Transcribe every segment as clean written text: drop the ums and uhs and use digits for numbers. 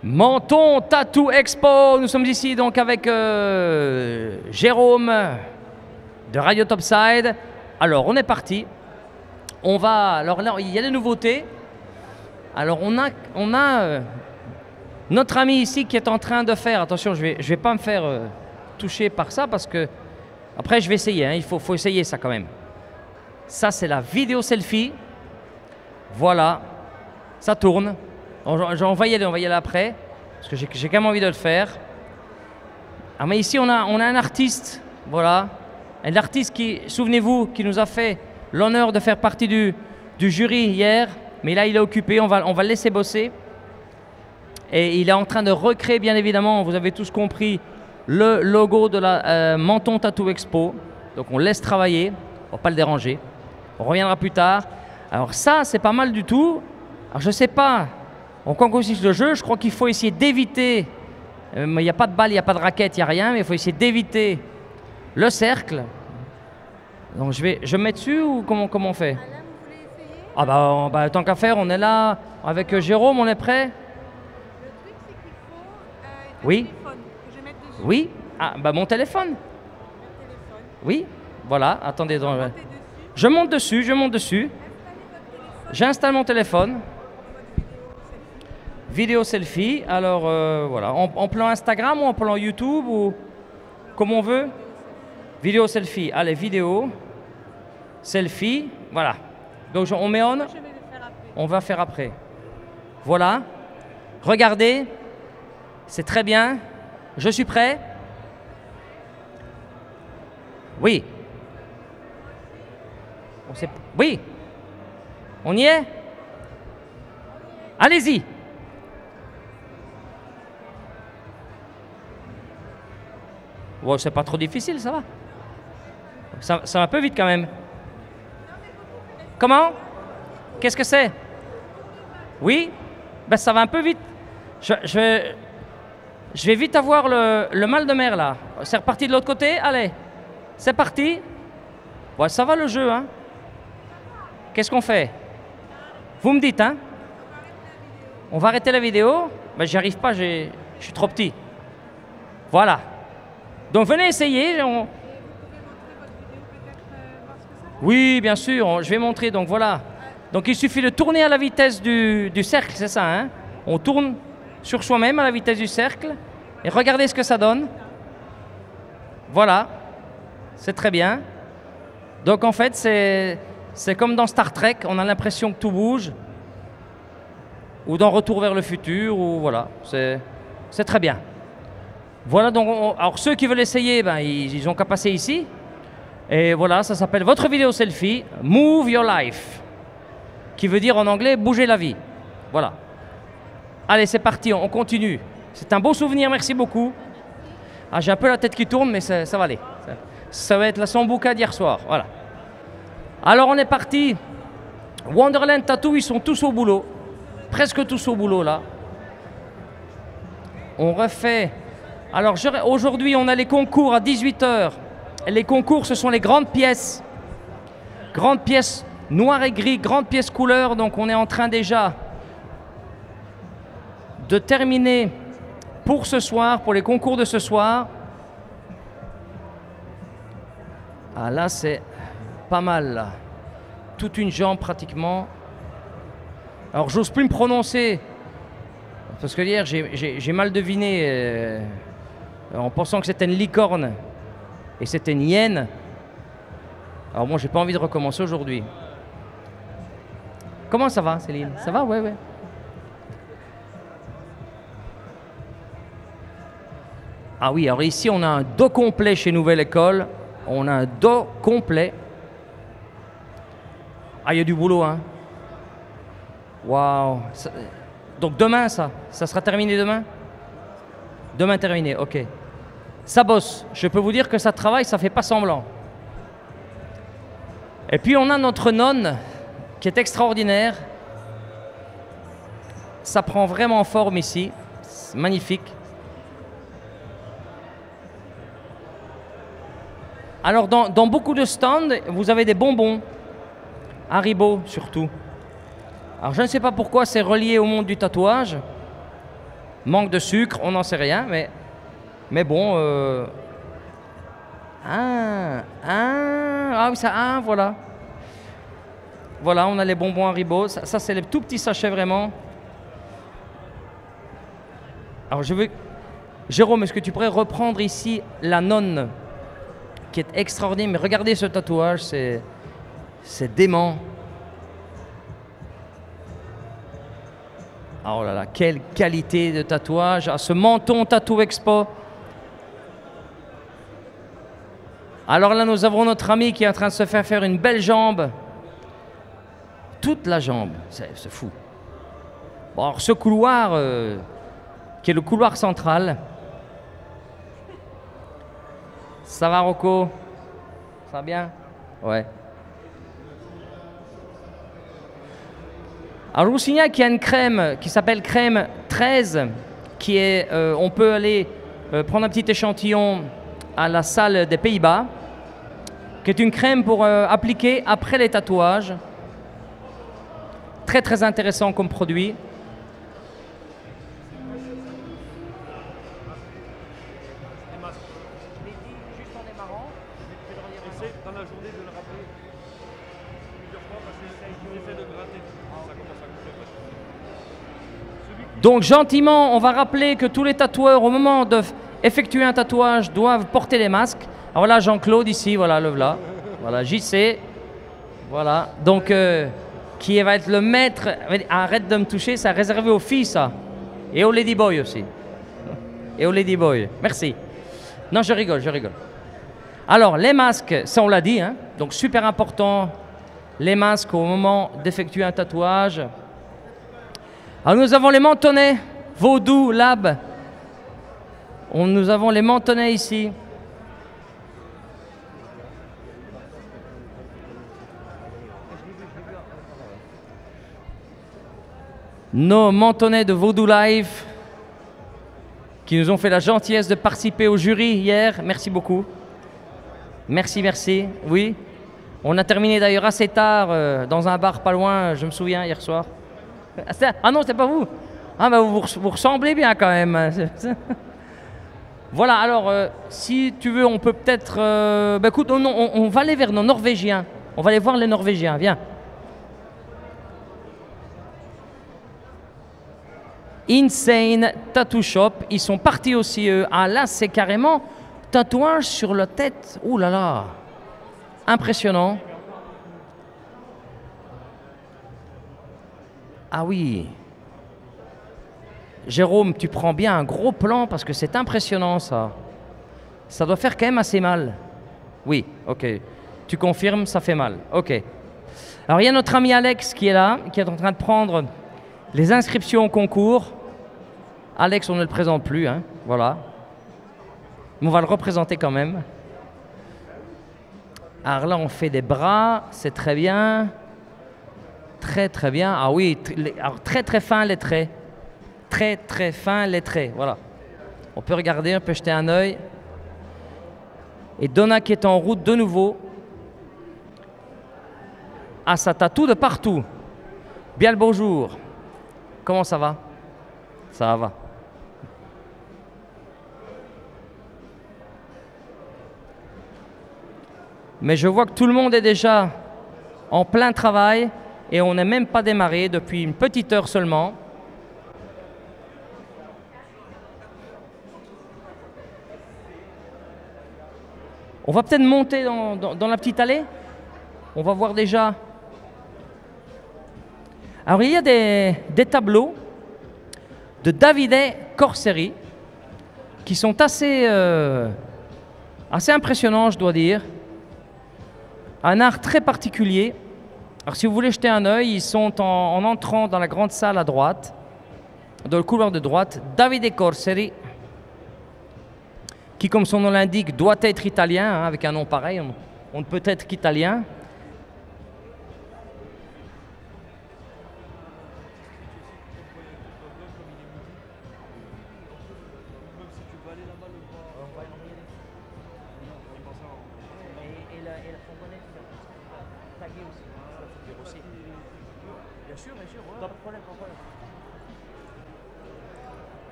Menton Tattoo Expo, nous sommes ici donc avec Jérôme de Radio Topside. Alors on est parti, on va, alors là il y a des nouveautés. Alors on a notre ami ici qui est en train de faire, attention je vais pas me faire toucher par ça parce que après je vais essayer, hein, il faut essayer ça quand même. Ça c'est la vidéo selfie, voilà, ça tourne. On va y aller après, parce que j'ai quand même envie de le faire. Ah, mais ici, on a un artiste, voilà. Un artiste qui, souvenez-vous, qui nous a fait l'honneur de faire partie du jury hier. Mais là, il est occupé, on va le laisser bosser. Et il est en train de recréer, bien évidemment, vous avez tous compris, le logo de la Menton Tattoo Expo. Donc, on laisse travailler, on ne va pas le déranger. On reviendra plus tard. Alors ça, c'est pas mal du tout. Alors, je ne sais pas... On consiste le jeu, je crois qu'il faut essayer d'éviter, il n'y a pas de balle, il n'y a pas de raquette, il n'y a rien, mais il faut essayer d'éviter le cercle. Donc je vais me mettre dessus ou comment on fait? Alain, vous voulez essayer? Ah bah tant qu'à faire, on est là avec Jérôme, on est prêt? Le truc c'est qu'il faut oui. téléphone que je mette dessus. Oui. Ah bah mon téléphone. Le téléphone. Oui, voilà, attendez. Donc, Montez dessus. je monte dessus. Installez votre téléphone. J'installe mon téléphone. En mode Vidéo selfie, alors voilà, en plan Instagram ou en plan YouTube ou comme on veut. Vidéo selfie, allez, vidéo, selfie, voilà. Donc on met on, selfie. Je vais le faire après. on va faire après. Voilà, regardez, c'est très bien. Je suis prêt. Oui. Oui. On y est? Allez-y. Bon, c'est pas trop difficile, ça va. Ça va un peu vite quand même. Comment? Qu'est-ce que c'est? Oui? Ben ça va un peu vite. Je vais vite avoir le mal de mer là. C'est reparti de l'autre côté? Allez, c'est parti. Ouais, ça va le jeu, hein? Qu'est-ce qu'on fait? Vous me dites, hein? On va arrêter la vidéo? Ben j'y arrive pas, je suis trop petit. Voilà. Donc venez essayer. Oui, bien sûr, je vais montrer. Donc voilà. Donc il suffit de tourner à la vitesse du cercle, c'est ça, hein? On tourne sur soi-même à la vitesse du cercle et regardez ce que ça donne. Voilà, c'est très bien. Donc en fait, c'est comme dans Star Trek, on a l'impression que tout bouge. Ou dans Retour vers le futur, ou voilà, c'est très bien. Voilà, donc alors ceux qui veulent essayer, ben, ils ont qu'à passer ici. Et voilà, ça s'appelle votre vidéo selfie, Move Your Life, qui veut dire en anglais bouger la vie. Voilà. Allez, c'est parti, on continue. C'est un beau souvenir, merci beaucoup. Ah, j'ai un peu la tête qui tourne, mais ça va aller. Ça va être la sambuca d'hier soir, voilà. Alors on est parti. Wonderland Tattoo, ils sont tous au boulot. Presque tous au boulot, là. On refait... Alors aujourd'hui, on a les concours à 18 h. Les concours, ce sont les grandes pièces. Grandes pièces noir et gris, grandes pièces couleur. Donc on est en train déjà de terminer pour ce soir, pour les concours de ce soir. Ah là, c'est pas mal, là. Toute une jambe pratiquement. Alors j'ose plus me prononcer. Parce que hier, j'ai mal deviné... en pensant que c'était une licorne et c'était une hyène. Alors moi, j'ai pas envie de recommencer aujourd'hui. Comment ça va, Céline? Ça va? Ouais, ouais. Ah oui, alors ici, on a un dos complet chez Nouvelle École. On a un dos complet. Ah, il y a du boulot, hein. Waouh. Donc demain, ça sera terminé demain? Demain terminé, ok. Ça bosse. Je peux vous dire que ça travaille, ça fait pas semblant. Et puis on a notre nonne qui est extraordinaire. Ça prend vraiment forme ici. C'est magnifique. Alors dans beaucoup de stands, vous avez des bonbons. Haribo surtout. Alors je ne sais pas pourquoi c'est relié au monde du tatouage. Manque de sucre, on n'en sait rien, mais bon. Ah oui, ça, voilà. Voilà, on a les bonbons Haribo. Ça c'est les tout petits sachets vraiment. Alors je veux... Jérôme, est-ce que tu pourrais reprendre ici la nonne qui est extraordinaire. Mais regardez ce tatouage, c'est dément. Oh là là, quelle qualité de tatouage. Ah, ce menton Tattoo Expo. Alors là, nous avons notre ami qui est en train de se faire une belle jambe. Toute la jambe, c'est fou. Bon, alors ce couloir, qui est le couloir central. Ça va, Rocco? Ça va bien? Ouais. Alors je vous signale qu'il y a une crème qui s'appelle crème 13, qui est, on peut aller prendre un petit échantillon à la salle des Pays-Bas, qui est une crème pour appliquer après les tatouages. Très très intéressant comme produit. Dans la journée de le rappeler plusieurs fois parce que essaie de gratter. Ça commence à couper. Donc gentiment, on va rappeler que tous les tatoueurs, au moment d'effectuer un tatouage, doivent porter les masques. Alors là, Jean-Claude ici, voilà, le voilà. Voilà, JC. Voilà. Donc, qui va être le maître. Arrête de me toucher, c'est réservé aux filles, ça. Et aux ladyboys aussi. Et aux ladyboys. Merci. Non, je rigole, je rigole. Alors, les masques, ça on l'a dit, hein, donc super important, les masques au moment d'effectuer un tatouage. Alors, nous avons les mentonnets, Vaudou Lab. Nous avons les mentonnets ici. Nos mentonnets de Vaudou Life, qui nous ont fait la gentillesse de participer au jury hier. Merci beaucoup. Merci, merci. Oui. On a terminé d'ailleurs assez tard dans un bar pas loin, je me souviens, hier soir. Ah non, c'est pas vous. Ah bah vous ressemblez bien quand même. Voilà, alors si tu veux, on peut peut-être... bah écoute, on va aller vers nos Norvégiens. On va aller voir les Norvégiens, viens. Insane Tattoo Shop. Ils sont partis aussi, eux. Ah là, c'est carrément tatouage sur la tête. Ouh là là. Impressionnant. Ah oui. Jérôme, tu prends bien un gros plan parce que c'est impressionnant, ça. Ça doit faire quand même assez mal. Oui, ok. Tu confirmes, ça fait mal. Ok. Alors, il y a notre ami Alex qui est là, qui est en train de prendre les inscriptions au concours. Alex, on ne le présente plus, hein. Voilà. Mais on va le représenter quand même. Alors là, on fait des bras, c'est très bien. Très très bien. Ah oui, alors très très fin les traits. Très très fin les traits, voilà. On peut regarder, on peut jeter un œil. Et Donna qui est en route de nouveau. Ah, ça tatoue de partout. Bien le bonjour. Comment ça va? Ça va. Mais je vois que tout le monde est déjà en plein travail et on n'est même pas démarré depuis une petite heure seulement. On va peut-être monter dans la petite allée. On va voir déjà. Alors il y a des tableaux de Davide Corseri qui sont assez impressionnants, je dois dire. Un art très particulier. Alors si vous voulez jeter un œil, ils sont en entrant dans la grande salle à droite, dans le couloir de droite, Davide Corseri, qui comme son nom l'indique doit être italien, hein, avec un nom pareil, on ne peut être qu'italien.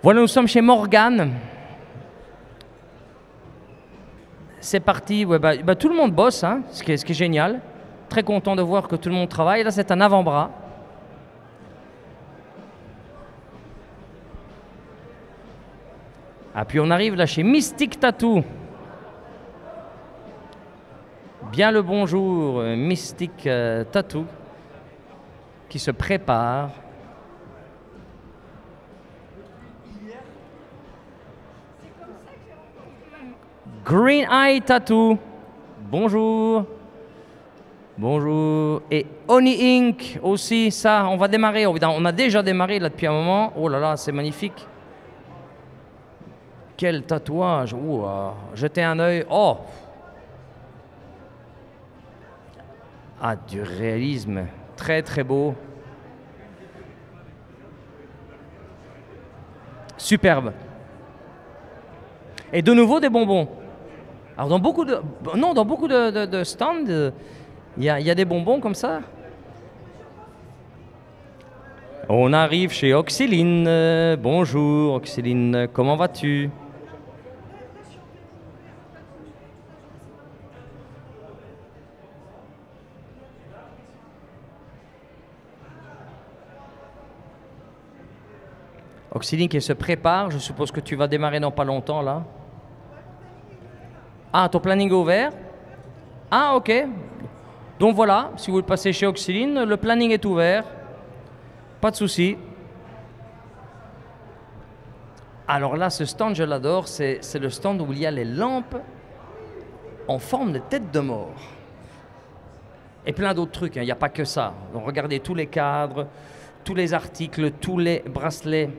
Voilà, nous sommes chez Morgane. C'est parti. Ouais, tout le monde bosse, hein, ce qui est génial. Très content de voir que tout le monde travaille. Là, c'est un avant-bras. Ah, puis on arrive là chez Mystic Tattoo. Bien le bonjour, Mystic Tattoo, qui se prépare. Green Eye Tattoo, bonjour. Bonjour. Et Honey Inc aussi, ça, on va démarrer. On a déjà démarré là depuis un moment. Oh là là, c'est magnifique. Quel tatouage. Ouh, jetez un œil. Oh. Ah, du réalisme. Très très beau. Superbe. Et de nouveau des bonbons. Alors dans beaucoup de stands, il y a des bonbons comme ça. On arrive chez Oxyline. Bonjour Oxyline, comment vas-tu? Oxyline qui se prépare, je suppose que tu vas démarrer dans pas longtemps là. Ah, ton planning est ouvert? Ah, ok. Donc voilà, si vous voulez passer chez Oxyline, le planning est ouvert. Pas de souci. Alors là, ce stand, je l'adore, c'est le stand où il y a les lampes en forme de tête de mort. Et plein d'autres trucs, hein. Il n'y a pas que ça. Donc regardez tous les cadres, tous les articles, tous les bracelets.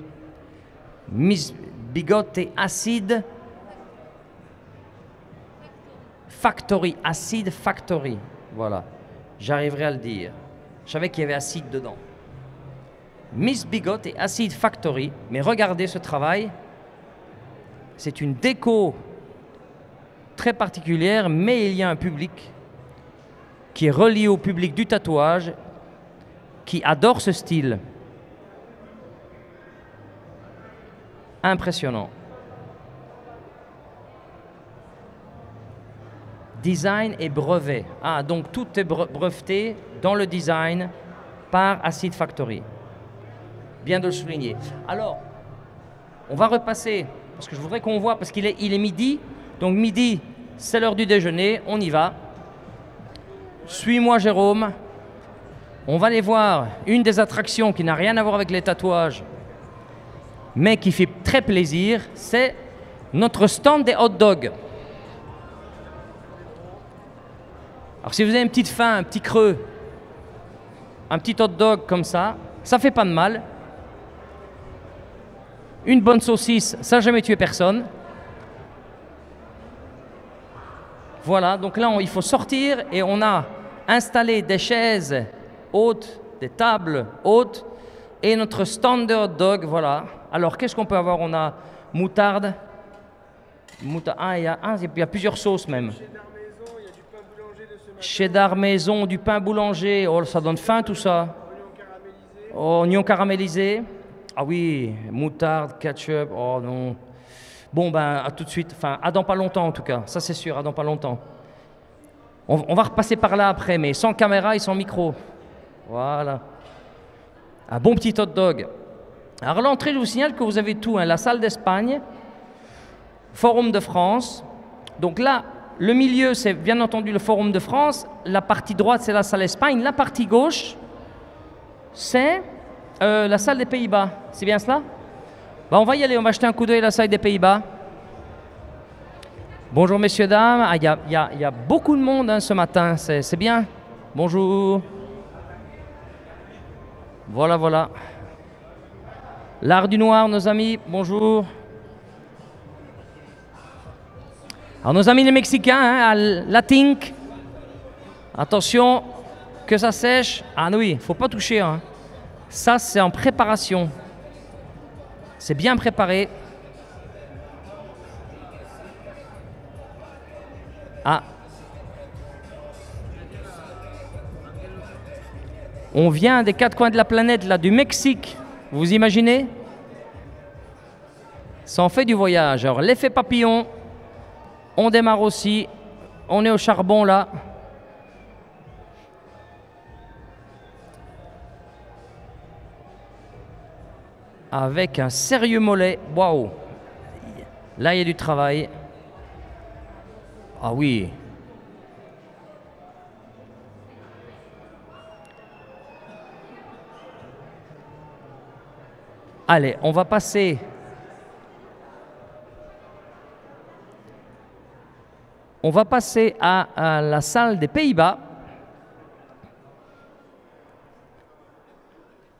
Miss Bigotte et Acid Factory. Acid Factory. Voilà. J'arriverai à le dire. Je savais qu'il y avait acide dedans. Miss Bigotte et Acid Factory. Mais regardez ce travail. C'est une déco très particulière, mais il y a un public qui est relié au public du tatouage, qui adore ce style. Impressionnant. Design et brevet. Ah, donc tout est breveté dans le design par Acid Factory. Bien de le souligner. Alors, on va repasser, parce que je voudrais qu'on voit, parce qu'il est midi. Donc midi, c'est l'heure du déjeuner, on y va. Suis-moi Jérôme. On va aller voir une des attractions qui n'a rien à voir avec les tatouages, mais qui fait très plaisir, c'est notre stand des hot dogs. Alors si vous avez une petite faim, un petit creux, un petit hot dog comme ça fait pas de mal. Une bonne saucisse, ça n'a jamais tué personne. Voilà, donc là il faut sortir et on a installé des chaises hautes, des tables hautes et notre stand de hot dog, voilà. Alors qu'est-ce qu'on peut avoir? On a moutarde. Ah, il y a plusieurs sauces même. Cheddar maison, du pain boulanger. Oh, ça donne faim tout ça. Oignon caramélisé. Ah oui, moutarde, ketchup. Oh non. Bon, ben, à tout de suite. Enfin, à dans pas longtemps en tout cas. Ça, c'est sûr, à dans pas longtemps. On va repasser par là après, mais sans caméra et sans micro. Voilà. Un bon petit hot dog. Alors, à l'entrée, je vous signale que vous avez tout, hein. La salle d'Espagne, Forum de France. Donc là, le milieu, c'est bien entendu le Forum de France. La partie droite, c'est la salle d'Espagne. La partie gauche, c'est la salle des Pays-Bas. C'est bien cela? Ben, on va y aller, on va jeter un coup d'œil à la salle des Pays-Bas. Bonjour messieurs, dames. Ah, y a beaucoup de monde, hein, ce matin, c'est bien. Bonjour. Voilà, voilà. L'art du noir, nos amis, bonjour. Alors nos amis les Mexicains, hein, à la Tink. Attention, que ça sèche. Ah oui, il ne faut pas toucher. Hein. Ça, c'est en préparation. C'est bien préparé. Ah. On vient des quatre coins de la planète, là, du Mexique. Vous imaginez? Ça en fait du voyage. Alors, l'effet papillon, on démarre aussi. On est au charbon là. Avec un sérieux mollet. Waouh! Là, il y a du travail. Ah oui. Allez, on va passer. On va passer à la salle des Pays-Bas.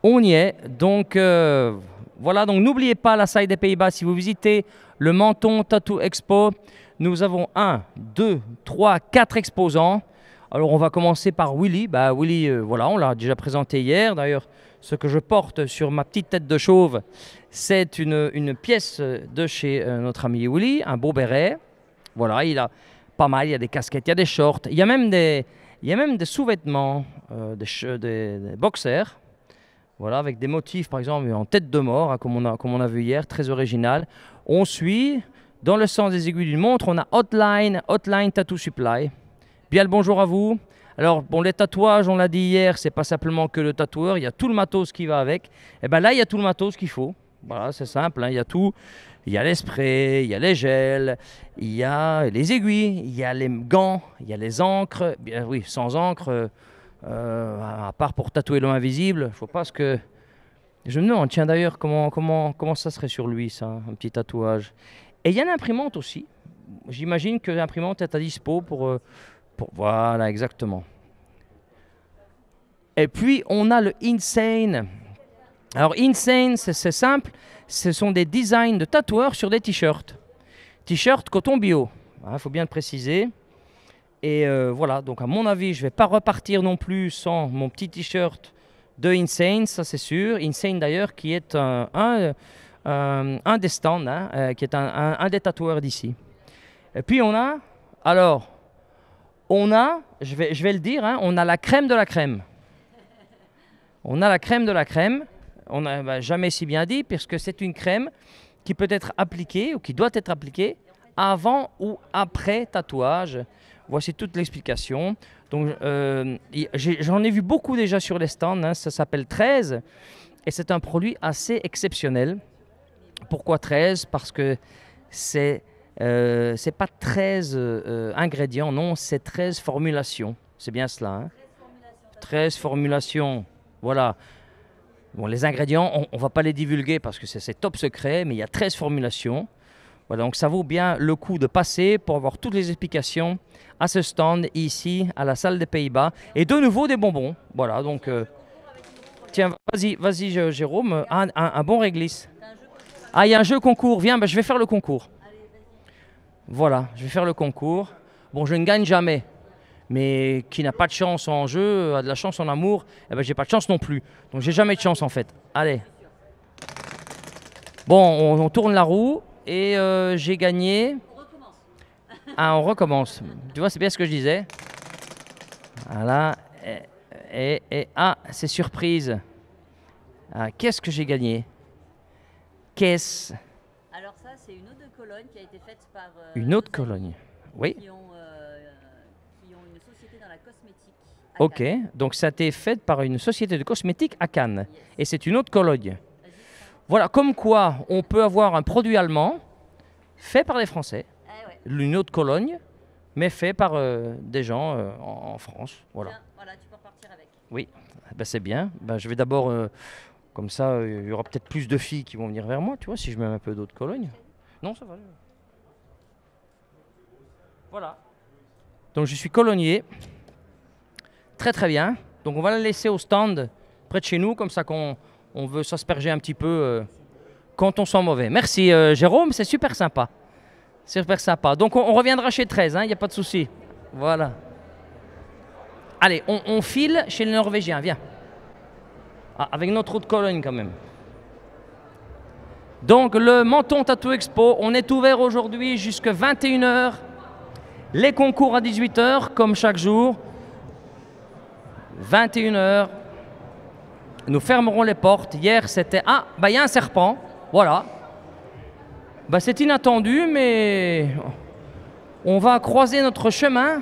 On y est. Donc, voilà. Donc, n'oubliez pas la salle des Pays-Bas. Si vous visitez le Menton Tattoo Expo, nous avons 1, 2, 3, 4 exposants. Alors, on va commencer par Willy. Bah, Willy, voilà, on l'a déjà présenté hier. D'ailleurs, ce que je porte sur ma petite tête de chauve, c'est une pièce de chez notre ami Willy, un beau béret. Voilà, il a pas mal, il y a des casquettes, il y a des shorts, il y a même des sous-vêtements, des boxers. Voilà, avec des motifs, par exemple, en tête de mort, hein, comme on a vu hier, très original. On suit, dans le sens des aiguilles d'une montre, on a Hotline Tattoo Supply. Bien le bonjour à vous. Alors, bon, les tatouages, on l'a dit hier, c'est pas simplement que le tatoueur, il y a tout le matos qui va avec. Et bien là, il y a tout le matos qu'il faut. Voilà, c'est simple, hein, il y a tout. Il y a les sprays, il y a les gels, il y a les aiguilles, il y a les gants, il y a les encres. Bien, oui, sans encre, à part pour tatouer l'homme invisible, il faut pas ce que... Je me demande, tiens d'ailleurs, comment ça serait sur lui, ça, un petit tatouage. Et il y a l'imprimante aussi. J'imagine que l'imprimante est à dispo pour... Voilà, exactement. Et puis, on a le Insane. Alors, Insane, c'est simple. Ce sont des designs de tatoueurs sur des t-shirts. T-shirts coton bio. Il faut bien le préciser. Et voilà, donc à mon avis, je ne vais pas repartir non plus sans mon petit t-shirt de Insane, ça c'est sûr. Insane d'ailleurs, qui est un des stands, hein, qui est un des tatoueurs d'ici. Et puis, on a... Alors... je vais le dire, hein, on a la crème de la crème. On a la crème de la crème. On n'a jamais si bien dit, puisque c'est une crème qui peut être appliquée ou qui doit être appliquée avant ou après tatouage. Voici toute l'explication. Donc, j'en ai vu beaucoup déjà sur les stands. Hein, ça s'appelle 13 et c'est un produit assez exceptionnel. Pourquoi 13? Parce que c'est pas 13 ingrédients, non, c'est 13 formulations. C'est bien cela. Hein? 13 formulations, voilà. Bon, les ingrédients, on ne va pas les divulguer parce que c'est top secret, mais il y a 13 formulations. Voilà, donc ça vaut bien le coup de passer pour avoir toutes les explications à ce stand ici, à la salle des Pays-Bas. Et de nouveau des bonbons. Voilà, donc... tiens, vas-y Jérôme, un bon réglisse. Ah, il y a un jeu concours. Viens, je vais faire le concours. Voilà, je vais faire le concours. Bon, je ne gagne jamais. Mais qui n'a pas de chance en jeu, a de la chance en amour, eh ben, j'ai pas de chance non plus. Donc j'ai jamais de chance en fait. Allez. Bon, on tourne la roue et j'ai gagné. On recommence. Ah, on recommence. Tu vois, c'est bien ce que je disais. Voilà. Ah, c'est surprise. Ah, qu'est-ce que j'ai gagné? Qu'est-ce? Alors ça, c'est une eau de Cologne qui a été faite par... une eau de Cologne, oui. Qui ont une société dans la cosmétique. Ok, donc ça a été fait par une société de cosmétiques à Cannes. Yes. Et c'est une eau de Cologne. Voilà, comme quoi on peut avoir un produit allemand fait par des Français. Ouais. Une eau de Cologne, mais fait par des gens en France. Voilà. Bien, voilà, tu peux repartir avec. Oui, ben, c'est bien. Ben, je vais d'abord... comme ça, il y aura peut-être plus de filles qui vont venir vers moi, tu vois, si je mets un peu d'eau de Cologne. Non, ça va. Voilà. Donc, je suis colognier. Très, très bien. Donc, on va la laisser au stand près de chez nous, comme ça qu'on veut s'asperger un petit peu quand on sent mauvais. Merci, Jérôme, c'est super sympa. C'est super sympa. Donc, on reviendra chez 13, il n'y a pas de souci. Voilà. Allez, on file chez le Norvégien, viens. Ah, avec notre eau de Cologne quand même. Donc le Menton Tattoo Expo, on est ouvert aujourd'hui jusqu'à 21 h. Les concours à 18 h comme chaque jour. 21 h. Nous fermerons les portes. Hier c'était... Ah, bah il y a un serpent. Voilà. Bah, c'est inattendu, mais on va croiser notre chemin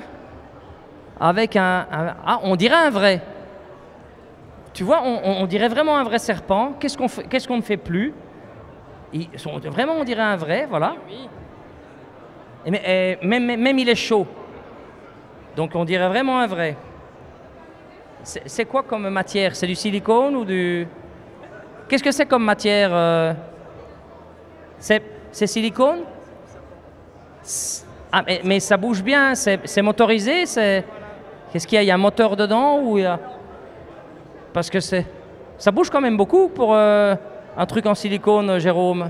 avec ah, on dirait un vrai. Tu vois, on dirait vraiment un vrai serpent. Qu'est-ce qu'on ne fait plus? Vraiment, on dirait un vrai, voilà. Même il est chaud. Donc on dirait vraiment un vrai. C'est quoi comme matière? C'est du silicone ou du... Qu'est-ce que c'est comme matière? C'est silicone? Ah, mais ça bouge bien, c'est motorisé? Qu'est-ce qu'il y a? Il y a un moteur dedans ou il y a... Parce que ça bouge quand même beaucoup pour un truc en silicone, Jérôme.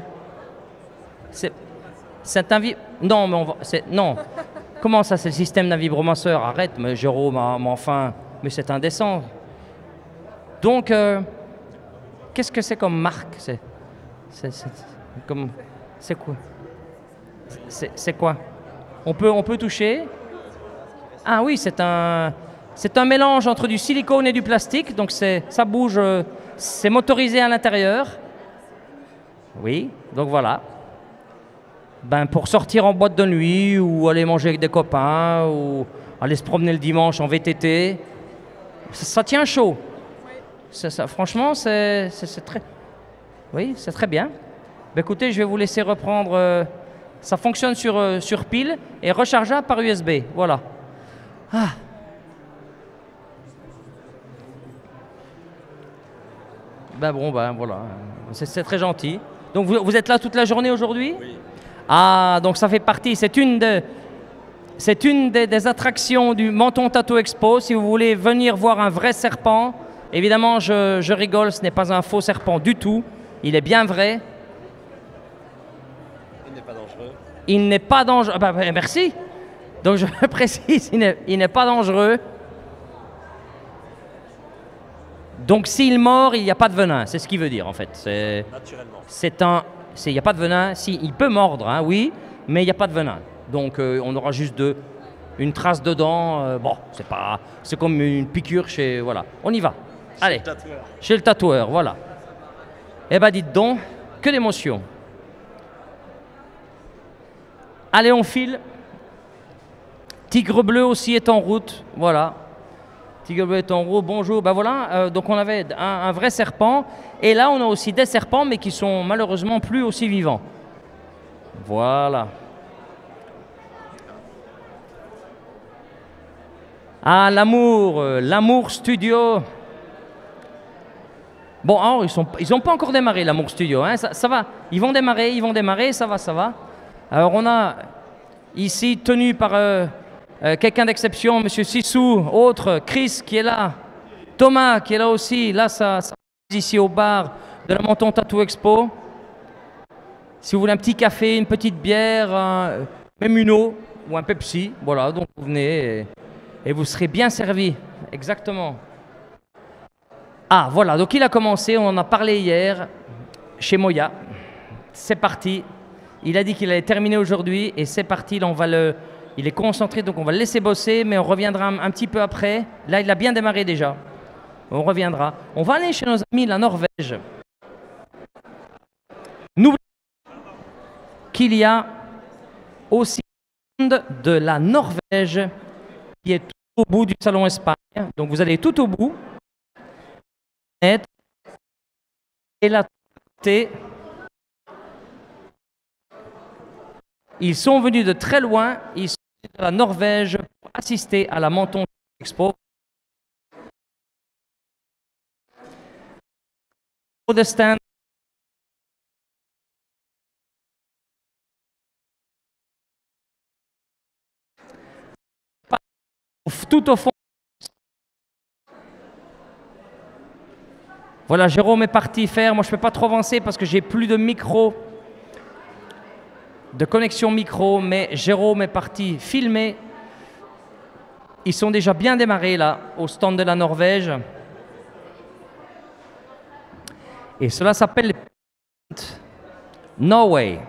C'est un non, mais non. Comment ça, c'est le système d'un vibromasseur? Arrête, mais Jérôme, mais enfin, mais c'est indécent. Donc, qu'est-ce que c'est comme marque? C'est quoi? C'est quoi? On peut toucher? Ah oui, c'est un mélange entre du silicone et du plastique, donc ça bouge, c'est motorisé à l'intérieur. Oui, donc voilà. Ben, pour sortir en boîte de nuit, ou aller manger avec des copains, ou aller se promener le dimanche en VTT, ça tient chaud. Franchement, c'est très... Oui, c'est très bien. Ben, écoutez, je vais vous laisser reprendre... ça fonctionne sur pile et rechargeable par USB. Voilà. Ah. Ben bon, ben voilà. C'est très gentil. Donc vous êtes là toute la journée aujourd'hui? Oui. Ah, donc ça fait partie. C'est une des attractions du Menton Tattoo Expo. Si vous voulez venir voir un vrai serpent, évidemment, je rigole, ce n'est pas un faux serpent du tout. Il est bien vrai. Il n'est pas dangereux. Il n'est pas dangereux. Bah, merci. Donc je précise, il n'est pas dangereux. Donc s'il mord, il n'y a pas de venin. C'est ce qu'il veut dire en fait. Naturellement. Il n'y a pas de venin. Si, il peut mordre, hein, oui, mais il n'y a pas de venin. Donc on aura juste une trace dedans. Bon, c'est comme une piqûre chez... Voilà, on y va. Allez, chez le tatoueur, voilà. Eh ben dites donc, que d'émotion. Allez, on file. Tigre bleu aussi est en route, voilà. Tigre bleu est en route, bonjour. Ben voilà, donc on avait un vrai serpent. Et là, on a aussi des serpents, mais qui sont malheureusement plus aussi vivants. Voilà. Ah, l'Amour Studio. Bon, alors, ils n'ont pas encore démarré, l'Amour Studio. Hein, ça va, ils vont démarrer, ça va. Alors, on a ici, tenu par quelqu'un d'exception, M. Sissou, autre, Chris qui est là, Thomas qui est là aussi. Là, ça ici au bar de la Menton Tattoo Expo. Si vous voulez un petit café, une petite bière, même une eau ou un Pepsi, voilà, donc vous venez et vous serez bien servi. Exactement. Ah, voilà, donc il a commencé, on en a parlé hier, chez Moya. C'est parti. Il a dit qu'il allait terminer aujourd'hui et c'est parti. Là, il est concentré, donc on va le laisser bosser, mais on reviendra un petit peu après. Là, il a bien démarré déjà. On reviendra. On va aller chez nos amis de la Norvège. N'oubliez pas qu'il y a aussi de la Norvège qui est tout au bout du salon Espagne. Donc vous allez tout au bout. Et là, ils sont venus de très loin, ils sont venus de la Norvège pour assister à la Menton Expo. De stand. Tout au fond. Voilà, Jérôme est parti faire. Moi, je ne peux pas trop avancer parce que j'ai plus de micro, de connexion micro, mais Jérôme est parti filmer. Ils sont déjà bien démarrés là, au stand de la Norvège. Et cela s'appelle Norway.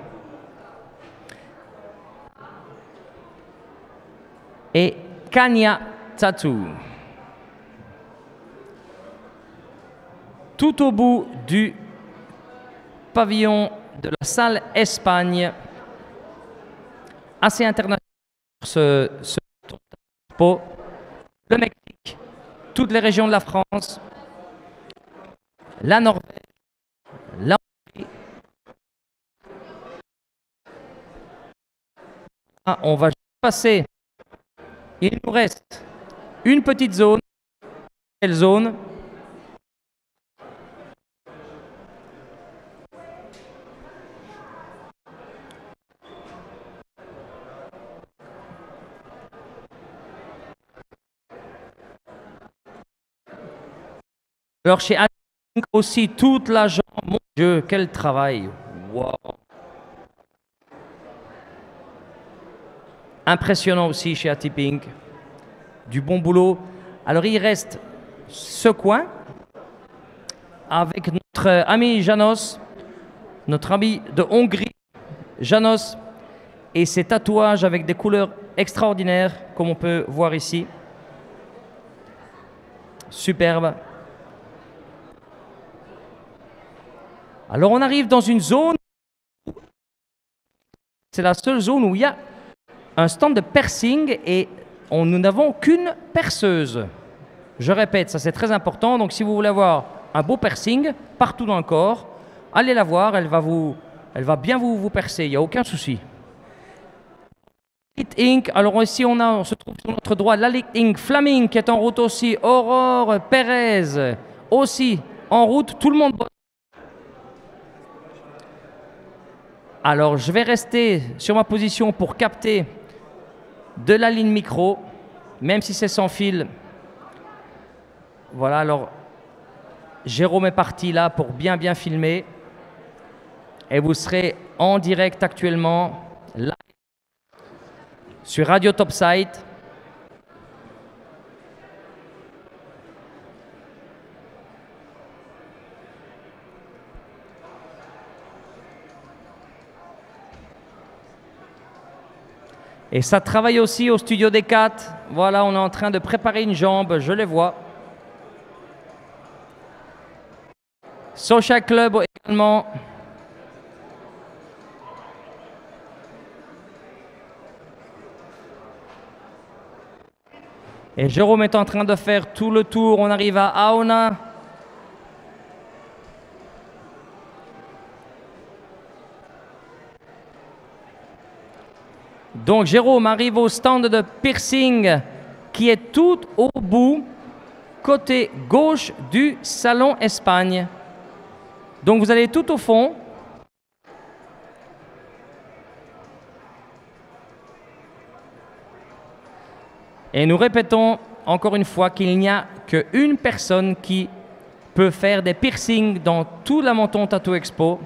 Et Kanya Tattoo. Tout au bout du pavillon de la salle Espagne, assez international ce expo. Le Mexique, toutes les régions de la France, la Norvège, la Hongrie. On va passer. Il nous reste une petite zone. Quelle zone? Alors chez Adink aussi toute la jambe. Mon Dieu, quel travail! Wow. Impressionnant aussi chez Atipink. Du bon boulot. Alors il reste ce coin avec notre ami Janos, notre ami de Hongrie, Janos, et ses tatouages avec des couleurs extraordinaires, comme on peut voir ici. Superbe. Alors on arrive dans une zone, c'est la seule zone où il y a un stand de piercing et nous n'avons qu'une perceuse. Je répète, ça c'est très important, donc si vous voulez avoir un beau piercing partout dans le corps, allez la voir, elle va bien vous percer, il n'y a aucun souci. Light Ink, alors ici on se trouve sur notre droit la Light Ink Flaming qui est en route aussi, Aurore Pérez aussi en route, tout le monde. Alors je vais rester sur ma position pour capter de la ligne micro, même si c'est sans fil. Voilà, alors Jérôme est parti là pour bien filmer. Et vous serez en direct actuellement, live, sur Radio Topside. Et ça travaille aussi au studio des 4. Voilà, on est en train de préparer une jambe, je les vois. Social Club également. Et Jérôme est en train de faire tout le tour. On arrive à Aona. Donc Jérôme arrive au stand de piercing qui est tout au bout, côté gauche du salon Espagne. Donc vous allez tout au fond. Et nous répétons encore une fois qu'il n'y a qu'une personne qui peut faire des piercings dans tout la Menton Tattoo Expo.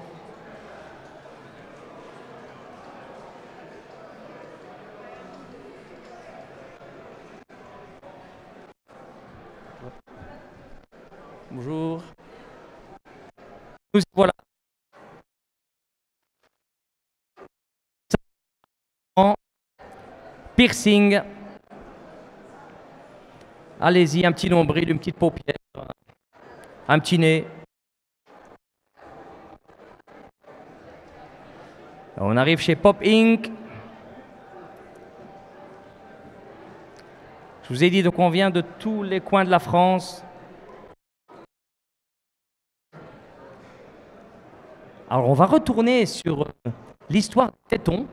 Bonjour. Nous voilà. Piercing. Allez-y, un petit nombril, une petite paupière, un petit nez. On arrive chez Pop Inc. Je vous ai dit, donc on vient de tous les coins de la France. Alors on va retourner sur l'histoire du téton.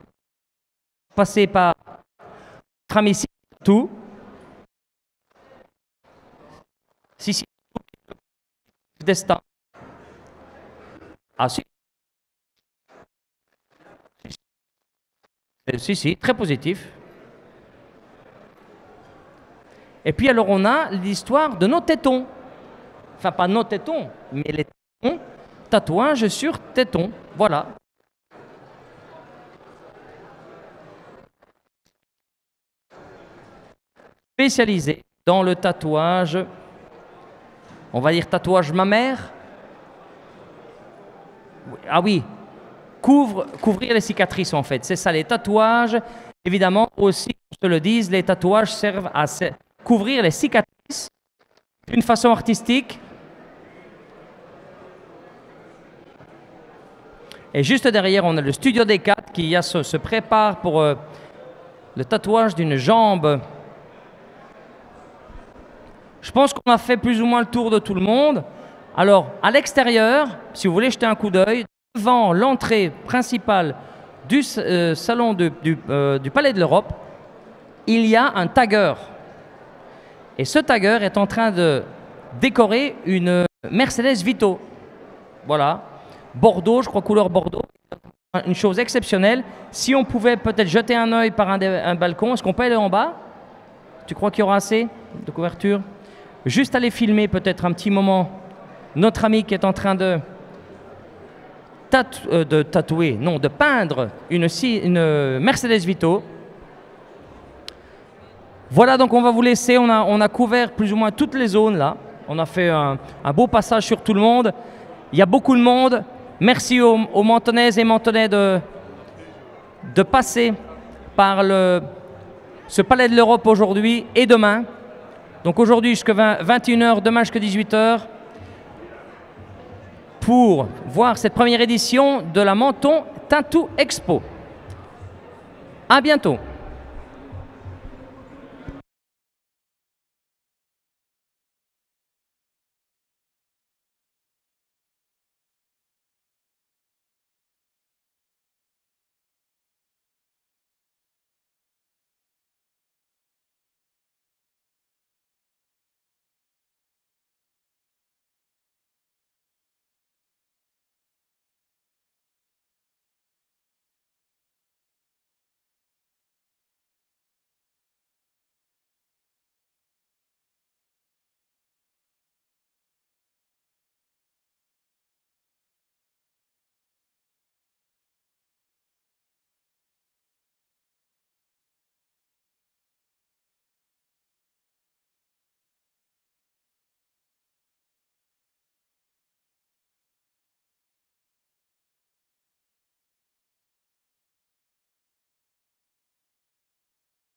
Passer par notre ami tout. Si, destin. Ah si. Si, très positif. Et puis alors on a l'histoire de nos tétons. Enfin pas nos tétons, mais les tétons, tatouages sur tétons. Voilà. Spécialisé dans le tatouage, on va dire tatouage mammaire. Ah oui, couvrir les cicatrices en fait, c'est ça les tatouages. Évidemment aussi, on se le dise, les tatouages servent à couvrir les cicatrices d'une façon artistique. Et juste derrière, on a le studio D4 qui se prépare pour le tatouage d'une jambe. Je pense qu'on a fait plus ou moins le tour de tout le monde. Alors, à l'extérieur, si vous voulez jeter un coup d'œil, devant l'entrée principale du salon du Palais de l'Europe, il y a un tagger. Et ce tagger est en train de décorer une Mercedes Vito. Voilà. Bordeaux, je crois couleur Bordeaux. Une chose exceptionnelle. Si on pouvait peut-être jeter un œil par un balcon, est-ce qu'on peut aller en bas? Tu crois qu'il y aura assez de couverture? Juste aller filmer peut-être un petit moment notre ami qui est en train de peindre une Mercedes Vito. Voilà, donc on va vous laisser. On a couvert plus ou moins toutes les zones là. On a fait un beau passage sur tout le monde. Il y a beaucoup de monde. Merci aux Mentonaises et Mentonais de passer par ce Palais de l'Europe aujourd'hui et demain. Donc aujourd'hui jusqu'à 21h, demain jusqu'à 18h, pour voir cette première édition de la Menton Tattoo Expo. À bientôt.